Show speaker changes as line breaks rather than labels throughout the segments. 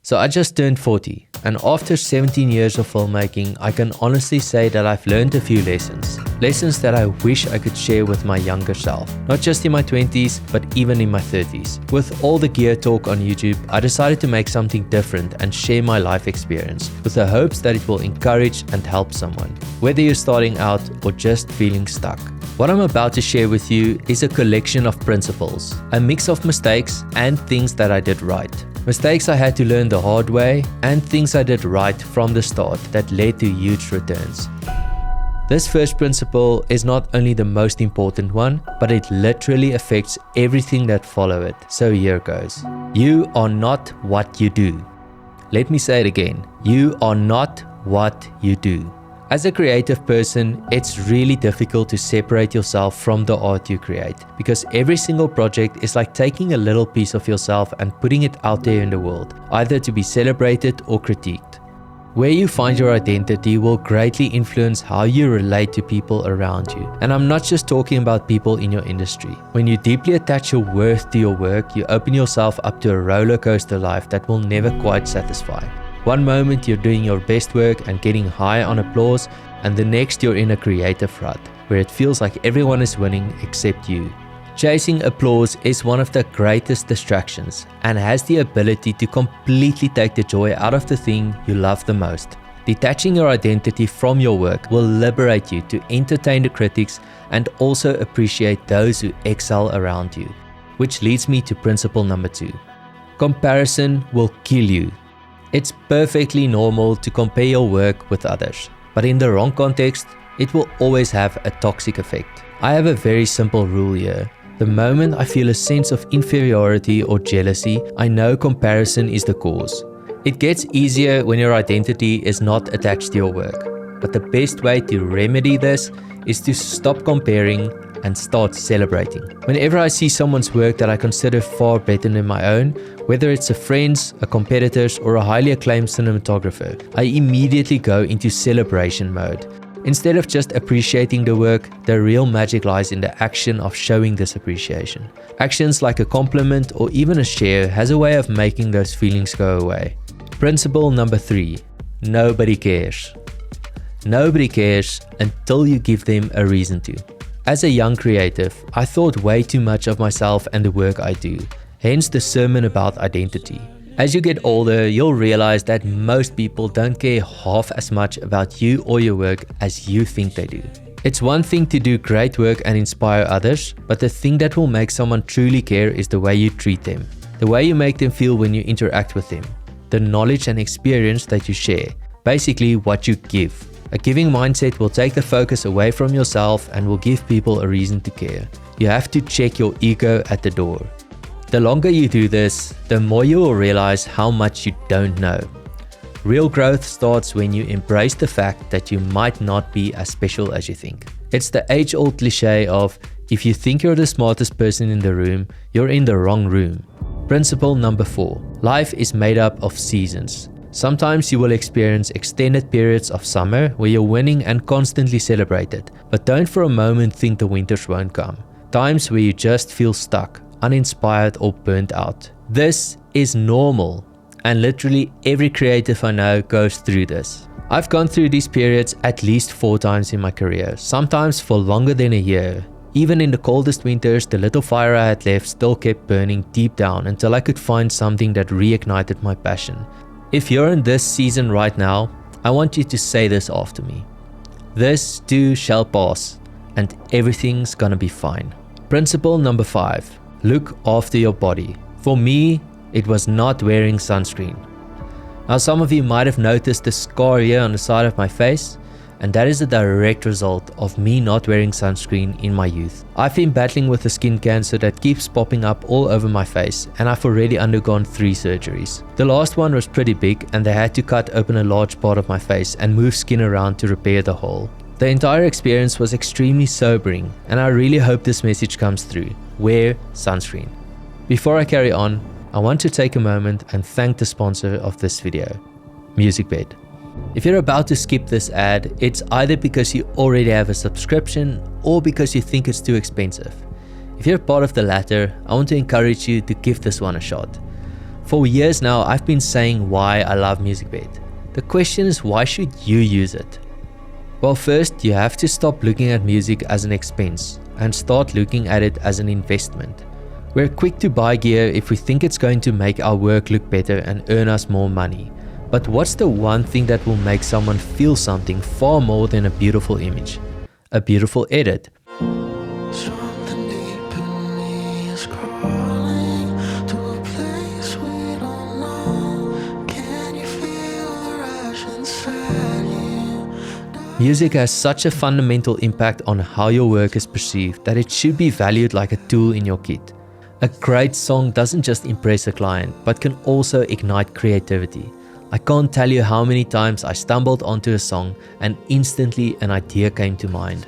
So I just turned 40, and after 17 years of filmmaking, I can honestly say that I've learned a few lessons. Lessons that I wish I could share with my younger self. Not just in my 20s, but even in my 30s. With all the gear talk on YouTube, I decided to make something different and share my life experience, with the hopes that it will encourage and help someone, whether you're starting out or just feeling stuck. What I'm about to share with you is a collection of principles, a mix of mistakes and things that I did right. Mistakes I had to learn the hard way, and things I did right from the start that led to huge returns. This first principle is not only the most important one, but it literally affects everything that follow it. So here goes. You are not what you do. Let me say it again. You are not what you do. As a creative person, it's really difficult to separate yourself from the art you create, because every single project is like taking a little piece of yourself and putting it out there in the world, either to be celebrated or critiqued. Where you find your identity will greatly influence how you relate to people around you. And I'm not just talking about people in your industry. When you deeply attach your worth to your work, you open yourself up to a roller coaster life that will never quite satisfy. One moment you're doing your best work and getting high on applause, and the next you're in a creative rut, where it feels like everyone is winning except you. Chasing applause is one of the greatest distractions and has the ability to completely take the joy out of the thing you love the most. Detaching your identity from your work will liberate you to entertain the critics and also appreciate those who excel around you. Which leads me to principle number 2. Comparison will kill you. It's perfectly normal to compare your work with others, but in the wrong context, it will always have a toxic effect. I have a very simple rule here. The moment I feel a sense of inferiority or jealousy, I know comparison is the cause. It gets easier when your identity is not attached to your work, but the best way to remedy this is to stop comparing and start celebrating. Whenever I see someone's work that I consider far better than my own, whether it's a friend's, a competitor's, or a highly acclaimed cinematographer, I immediately go into celebration mode. Instead of just appreciating the work, the real magic lies in the action of showing this appreciation. Actions like a compliment or even a share has a way of making those feelings go away. Principle number 3. Nobody cares. Nobody cares until you give them a reason to. As a young creative, I thought way too much of myself and the work I do, hence the sermon about identity. As you get older, you'll realize that most people don't care half as much about you or your work as you think they do. It's one thing to do great work and inspire others, but the thing that will make someone truly care is the way you treat them, the way you make them feel when you interact with them, the knowledge and experience that you share, basically what you give. A giving mindset will take the focus away from yourself and will give people a reason to care. You have to check your ego at the door. The longer you do this, the more you will realize how much you don't know. Real growth starts when you embrace the fact that you might not be as special as you think. It's the age-old cliche of, if you think you're the smartest person in the room, you're in the wrong room. Principle number 4. Life is made up of seasons. Sometimes you will experience extended periods of summer where you're winning and constantly celebrated, but don't for a moment think the winters won't come. Times where you just feel stuck, uninspired or burnt out. This is normal, and literally every creative I know goes through this. I've gone through these periods at least 4 times in my career, sometimes for longer than a year. Even in the coldest winters, the little fire I had left still kept burning deep down until I could find something that reignited my passion. If you're in this season right now, I want you to say this after me. This too shall pass, and everything's gonna be fine. Principle number 5. Look after your body. For me, it was not wearing sunscreen. Now some of you might have noticed the scar here on the side of my face, and that is a direct result of me not wearing sunscreen in my youth. I've been battling with a skin cancer that keeps popping up all over my face, and I've already undergone 3 surgeries. The last one was pretty big, and they had to cut open a large part of my face and move skin around to repair the hole. The entire experience was extremely sobering, and I really hope this message comes through. Wear sunscreen. Before I carry on, I want to take a moment and thank the sponsor of this video, MusicBed. If you're about to skip this ad, it's either because you already have a subscription or because you think it's too expensive. If you're part of the latter, I want to encourage you to give this one a shot. For years now, I've been saying why I love MusicBed. The question is, why should you use it? Well, first, you have to stop looking at music as an expense and start looking at it as an investment. We're quick to buy gear if we think it's going to make our work look better and earn us more money. But what's the one thing that will make someone feel something far more than a beautiful image? A beautiful edit.
Something deep in me is crawling to a place we don't know. Can you feel the rush inside you?
Music has such a fundamental impact on how your work is perceived that it should be valued like a tool in your kit. A great song doesn't just impress a client, but can also ignite creativity. I can't tell you how many times I stumbled onto a song and instantly an idea came to mind.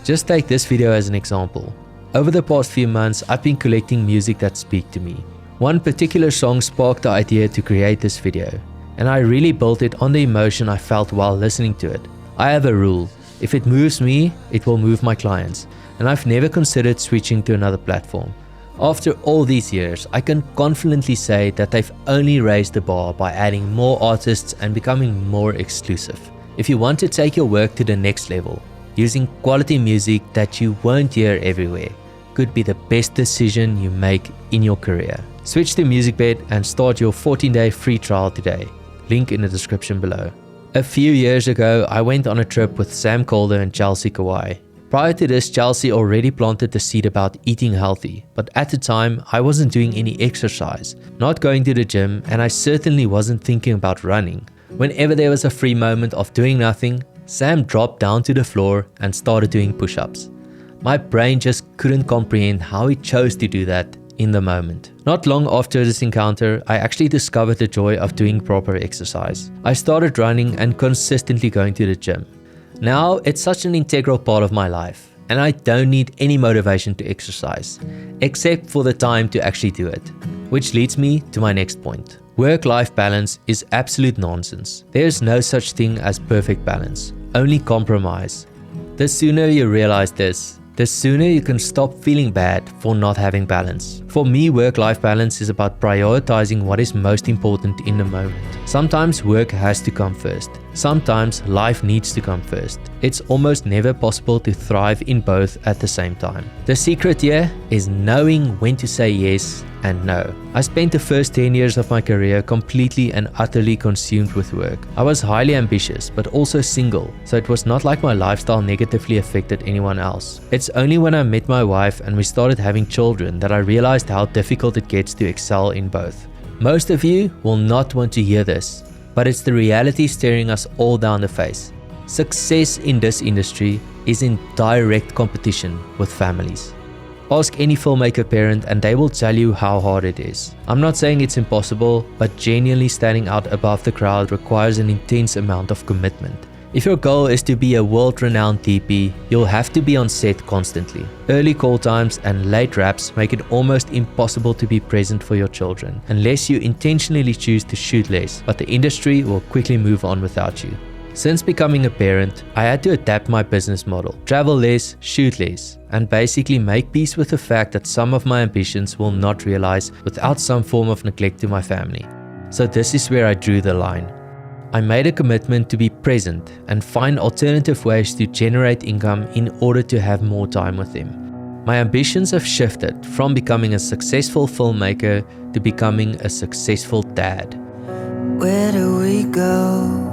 Just take this video as an example. Over the past few months, I've been collecting music that speak to me. One particular song sparked the idea to create this video, and I really built it on the emotion I felt while listening to it. I have a rule: if it moves me, it will move my clients, and I've never considered switching to another platform. After all these years, I can confidently say that they've only raised the bar by adding more artists and becoming more exclusive. If you want to take your work to the next level, using quality music that you won't hear everywhere could be the best decision you make in your career. Switch to MusicBed and start your 14-day free trial today. Link in the description below. A few years ago, I went on a trip with Sam Calder and Chelsea Kawai. Prior to this, Chelsea already planted the seed about eating healthy, but at the time, I wasn't doing any exercise, not going to the gym, and I certainly wasn't thinking about running. Whenever there was a free moment of doing nothing, Sam dropped down to the floor and started doing push-ups. My brain just couldn't comprehend how he chose to do that in the moment. Not long after this encounter, I actually discovered the joy of doing proper exercise. I started running and consistently going to the gym. Now, it's such an integral part of my life, and I don't need any motivation to exercise, except for the time to actually do it. Which leads me to my next point. Work-life balance is absolute nonsense. There is no such thing as perfect balance, only compromise. The sooner you realize this, the sooner you can stop feeling bad for not having balance. For me, work-life balance is about prioritizing what is most important in the moment. Sometimes work has to come first. Sometimes life needs to come first. It's almost never possible to thrive in both at the same time. The secret here is knowing when to say yes and no. I spent the first 10 years of my career completely and utterly consumed with work. I was highly ambitious, but also single, so it was not like my lifestyle negatively affected anyone else. It's only when I met my wife and we started having children that I realized how difficult it gets to excel in both. Most of you will not want to hear this, but it's the reality staring us all down the face. Success in this industry is in direct competition with families. Ask any filmmaker parent and they will tell you how hard it is. I'm not saying it's impossible, but genuinely standing out above the crowd requires an intense amount of commitment. If your goal is to be a world-renowned DP, you'll have to be on set constantly. Early call times and late wraps make it almost impossible to be present for your children, unless you intentionally choose to shoot less, but the industry will quickly move on without you. Since becoming a parent, I had to adapt my business model, travel less, shoot less, and basically make peace with the fact that some of my ambitions will not realize without some form of neglect to my family. So this is where I drew the line. I made a commitment to be present and find alternative ways to generate income in order to have more time with them. My ambitions have shifted from becoming a successful filmmaker to becoming a successful dad.
Where do we go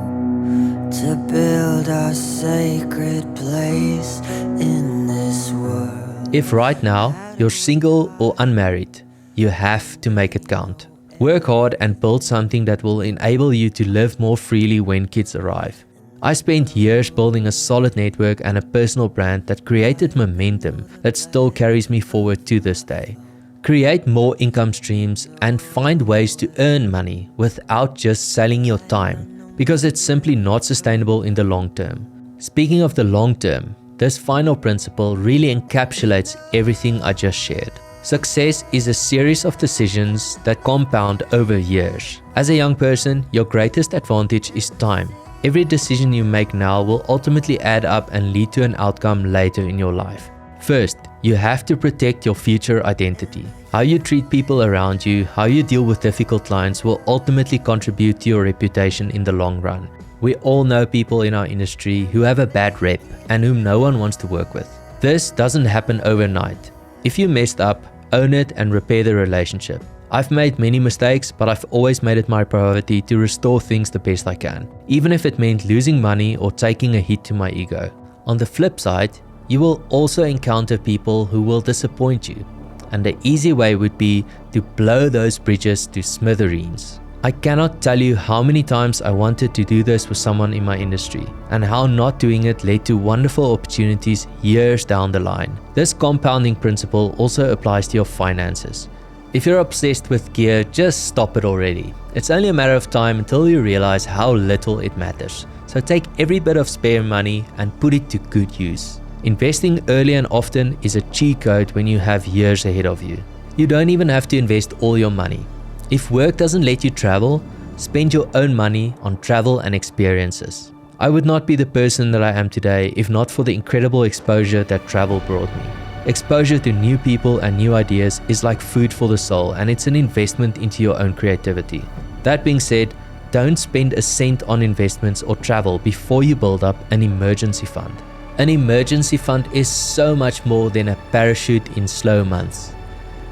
to build our sacred place in this world?
If right now you're single or unmarried, you have to make it count. Work hard and build something that will enable you to live more freely when kids arrive. I spent years building a solid network and a personal brand that created momentum that still carries me forward to this day. Create more income streams and find ways to earn money without just selling your time, because it's simply not sustainable in the long term. Speaking of the long term, this final principle really encapsulates everything I just shared. Success is a series of decisions that compound over years. As a young person, your greatest advantage is time. Every decision you make now will ultimately add up and lead to an outcome later in your life. First, you have to protect your future identity. How you treat people around you, how you deal with difficult clients will ultimately contribute to your reputation in the long run. We all know people in our industry who have a bad rep and whom no one wants to work with. This doesn't happen overnight. If you messed up, own it and repair the relationship. I've made many mistakes, but I've always made it my priority to restore things the best I can, even if it meant losing money or taking a hit to my ego. On the flip side, you will also encounter people who will disappoint you, and the easy way would be to blow those bridges to smithereens. I cannot tell you how many times I wanted to do this with someone in my industry, and how not doing it led to wonderful opportunities years down the line. This compounding principle also applies to your finances. If you're obsessed with gear, just stop it already. It's only a matter of time until you realize how little it matters. So take every bit of spare money and put it to good use. Investing early and often is a cheat code when you have years ahead of you. You don't even have to invest all your money. If work doesn't let you travel, spend your own money on travel and experiences. I would not be the person that I am today if not for the incredible exposure that travel brought me. Exposure to new people and new ideas is like food for the soul, and it's an investment into your own creativity. That being said, don't spend a cent on investments or travel before you build up an emergency fund. An emergency fund is so much more than a parachute in slow months.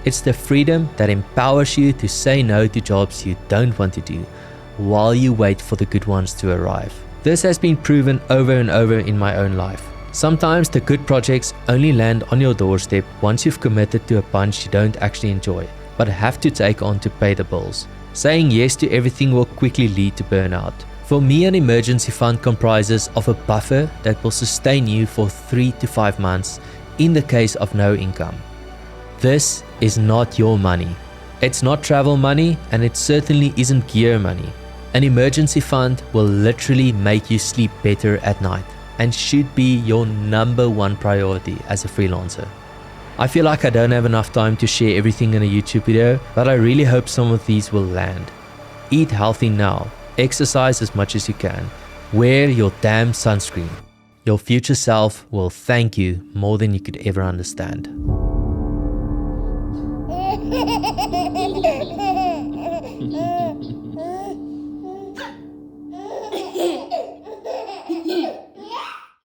It's the freedom that empowers you to say no to jobs you don't want to do while you wait for the good ones to arrive. This has been proven over and over in my own life. Sometimes the good projects only land on your doorstep once you've committed to a bunch you don't actually enjoy, but have to take on to pay the bills. Saying yes to everything will quickly lead to burnout. For me, an emergency fund comprises of a buffer that will sustain you for 3 to 5 months in the case of no income. This is not your money. It's not travel money, and it certainly isn't gear money. An emergency fund will literally make you sleep better at night and should be your number one priority as a freelancer. I feel like I don't have enough time to share everything in a YouTube video, but I really hope some of these will land. Eat healthy now. Exercise as much as you can. Wear your damn sunscreen. Your future self will thank you more than you could ever understand.
Hehehehe